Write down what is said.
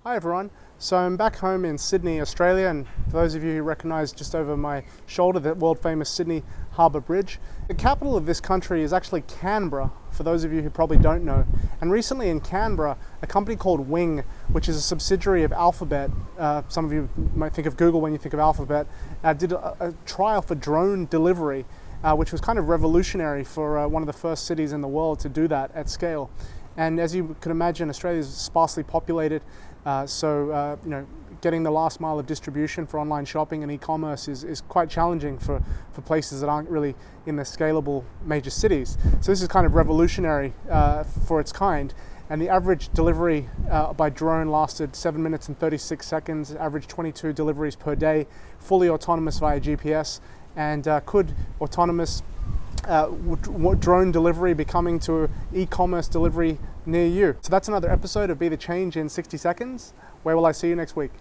Hi everyone. So I'm back home in Sydney, Australia, and for those of you who recognise just over my shoulder the world famous Sydney Harbour Bridge. The capital of this country is actually Canberra, for those of you who probably don't know. And recently in Canberra, a company called Wing, which is a subsidiary of Alphabet, some of you might think of Google when you think of Alphabet, did a trial for drone delivery, which was kind of revolutionary for one of the first cities in the world to do that at scale. And as you can imagine, Australia is sparsely populated, so getting the last mile of distribution for online shopping and e-commerce is quite challenging for places that aren't really in the scalable major cities. So this is kind of revolutionary for its kind. And the average delivery by drone lasted 7 minutes and 36 seconds, average 22 deliveries per day, fully autonomous via GPS, and could autonomous drone delivery be coming to e-commerce delivery near you? So that's another episode of Be the Change in 60 Seconds. Where will I see you next week?